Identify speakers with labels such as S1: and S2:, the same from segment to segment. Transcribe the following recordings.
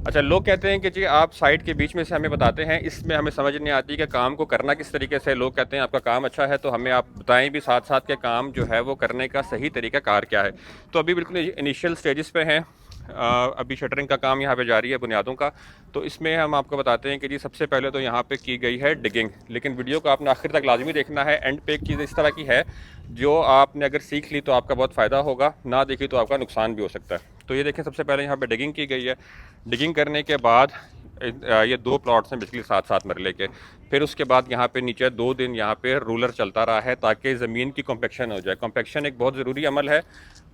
S1: अच्छा, लोग कहते हैं कि जी आप साइट के बीच में से हमें बताते हैं, इसमें हमें समझ नहीं आती कि काम को करना किस तरीके से। लोग कहते हैं आपका काम अच्छा है तो हमें आप बताएं भी साथ साथ के काम जो है वो करने का सही तरीका कार क्या है। तो अभी बिल्कुल इनिशियल स्टेजेस पे हैं। अभी शटरिंग का काम यहाँ पे जारी है बुनियादों का। तो इसमें हम आपको बताते हैं कि जी सबसे पहले तो यहाँ पे की गई है डिगिंग, लेकिन वीडियो को आपने आखिर तक लाजमी देखना है। एंड पे एक चीज़ इस तरह की है जो आपने अगर सीख ली तो आपका बहुत फ़ायदा होगा, ना देखी तो आपका नुकसान भी हो सकता है। तो ये देखें, सबसे पहले यहाँ पे डिगिंग की गई है। डिगिंग करने के बाद ये दो प्लॉट्स हैं बेसिकली साथ साथ मरले के। फिर उसके बाद यहाँ पे नीचे 2 दिन यहाँ पे रूलर चलता रहा है ताकि ज़मीन की कॉम्पेक्शन हो जाए। कॉम्पेक्शन एक बहुत ज़रूरी अमल है,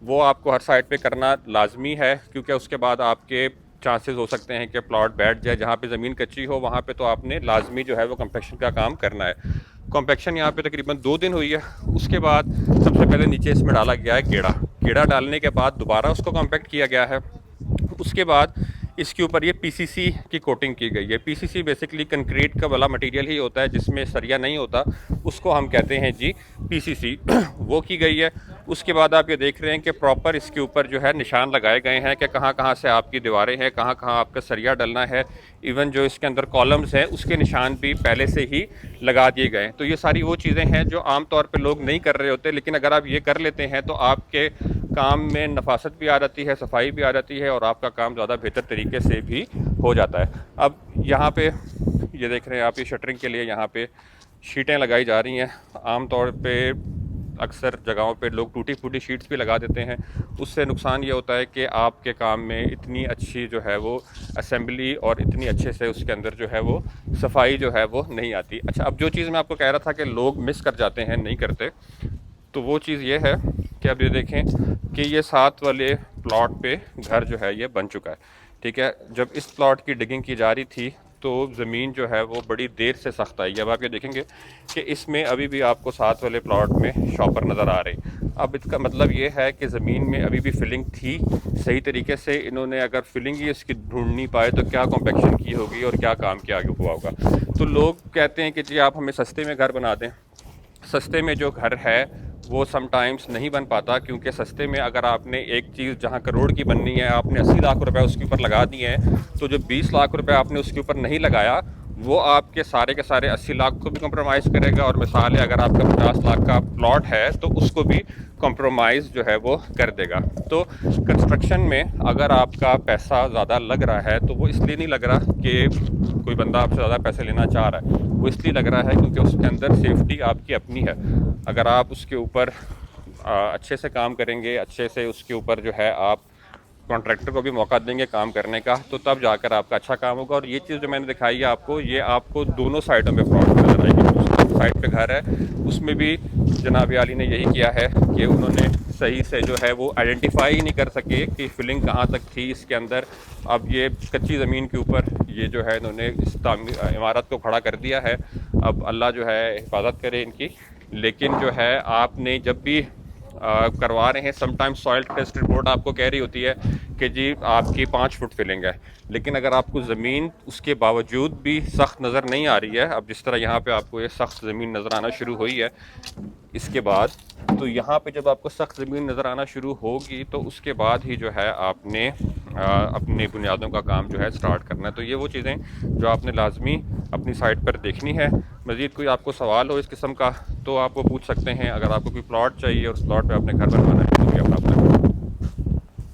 S1: वो आपको हर साइड पे करना लाजमी है, क्योंकि उसके बाद आपके चांसेस हो सकते हैं कि प्लॉट बैठ जाए। जहाँ पे ज़मीन कच्ची हो वहाँ पे तो आपने लाजमी जो है वो कॉम्पेक्शन का काम करना है। कॉम्पेक्शन यहाँ पे तकरीबन 2 दिन हुई है। उसके बाद सबसे पहले नीचे इसमें डाला गया है गेड़ा। गेड़ा डालने के बाद दोबारा उसको कॉम्पैक्ट किया गया है। उसके बाद इसके ऊपर ये पीसीसी की कोटिंग की गई है। पीसीसी बेसिकली कंक्रीट का वाला मटेरियल ही होता है जिसमें सरिया नहीं होता, उसको हम कहते हैं जी पीसीसी। वो की गई है। उसके बाद आप ये देख रहे हैं कि प्रॉपर इसके ऊपर जो है निशान लगाए गए हैं कि कहाँ कहाँ से आपकी दीवारें हैं, कहाँ कहाँ आपका सरिया डलना है। इवन जो इसके अंदर कॉलम्स हैं उसके निशान भी पहले से ही लगा दिए गए हैं। तो ये सारी वो चीज़ें हैं जो आम तौर पे लोग नहीं कर रहे होते, लेकिन अगर आप ये कर लेते हैं तो आपके काम में नफासत भी आ जाती है, सफाई भी आ जाती है और आपका काम ज़्यादा बेहतर तरीके से भी हो जाता है। अब यहाँ पे ये देख रहे हैं आप, ये शटरिंग के लिए यहाँ पे शीटें लगाई जा रही हैं। आम तौर पे अक्सर जगहों पे लोग टूटी फूटी शीट्स भी लगा देते हैं। उससे नुकसान ये होता है कि आपके काम में इतनी अच्छी जो है वो असेंबली और इतनी अच्छे से उसके अंदर जो है वो सफाई जो है वो नहीं आती। अच्छा, अब जो चीज़ मैं आपको कह रहा था कि लोग मिस कर जाते हैं, नहीं करते, तो वो चीज़ ये है कि अब ये देखें कि ये साथ वाले प्लॉट पे घर जो है ये बन चुका है। ठीक है, जब इस प्लॉट की डिगिंग की जा रही थी तो ज़मीन जो है वो बड़ी देर से सख्त आई। अब आप ये देखेंगे कि इसमें अभी भी आपको साथ वाले प्लॉट में शॉपर नज़र आ रही। अब इसका मतलब ये है कि ज़मीन में अभी भी फिलिंग थी सही तरीके से। इन्होंने अगर फिलिंग ही इसकी ढूंढ नहीं पाए तो क्या कॉम्पेक्शन की होगी और क्या काम किया हुआ होगा। तो लोग कहते हैं कि जी आप हमें सस्ते में घर बना दें। सस्ते में जो घर है वो समटाइम्स नहीं बन पाता, क्योंकि सस्ते में अगर आपने एक चीज़ जहां करोड़ की बननी है आपने 80 लाख रुपए उसके ऊपर लगा दिए हैं, तो जो 20 लाख रुपए आपने उसके ऊपर नहीं लगाया वो आपके सारे के सारे 80 लाख को भी कॉम्प्रोमाइज़ करेगा। और मिसाल है अगर आपका 50 लाख का प्लॉट है तो उसको भी कॉम्प्रोमाइज़ जो है वो कर देगा। तो कंस्ट्रक्शन में अगर आपका पैसा ज़्यादा लग रहा है तो वो इसलिए नहीं लग रहा कि कोई बंदा आपसे ज़्यादा पैसे लेना चाह रहा है, वो इसलिए लग रहा है क्योंकि उसके अंदर सेफ्टी आपकी अपनी है। अगर आप उसके ऊपर अच्छे से काम करेंगे, अच्छे से उसके ऊपर जो है आप कॉन्ट्रैक्टर को भी मौका देंगे काम करने का, तो तब जाकर आपका अच्छा काम होगा। और ये चीज़ जो मैंने दिखाई है आपको, ये आपको दोनों साइडों पे प्रॉब्लम नजर आएगी। साइड पे घर है उसमें भी जनाब आली ने यही किया है कि उन्होंने सही से जो है वो आइडेंटिफाई नहीं कर सके कि फिलिंग कहाँ तक थी इसके अंदर। अब ये कच्ची ज़मीन के ऊपर ये जो है इन्होंने इस इमारत को खड़ा कर दिया है। अब अल्लाह जो है हिफाजत करे इनकी। लेकिन जो है आपने जब भी करवा रहे हैं, समटाइम्स सॉइल टेस्ट रिपोर्ट आपको कह रही होती है कि जी आपकी 5 फुट फिलिंग है, लेकिन अगर आपको ज़मीन उसके बावजूद भी सख्त नज़र नहीं आ रही है, अब जिस तरह यहाँ पे आपको ये सख्त ज़मीन नज़र आना शुरू हुई है इसके बाद, तो यहाँ पे जब आपको सख्त ज़मीन नज़र आना शुरू होगी तो उसके बाद ही जो है आपने अपनी बुनियादों का काम जो है स्टार्ट करना है। तो ये वो चीज़ें जो आपने लाजमी अपनी साइट पर देखनी है। मज़ीद कोई आपको सवाल हो इस किस्म का तो आप वो पूछ सकते हैं। अगर आपको कोई प्लॉट चाहिए और उस प्लॉट पे आपने घर बनवाना है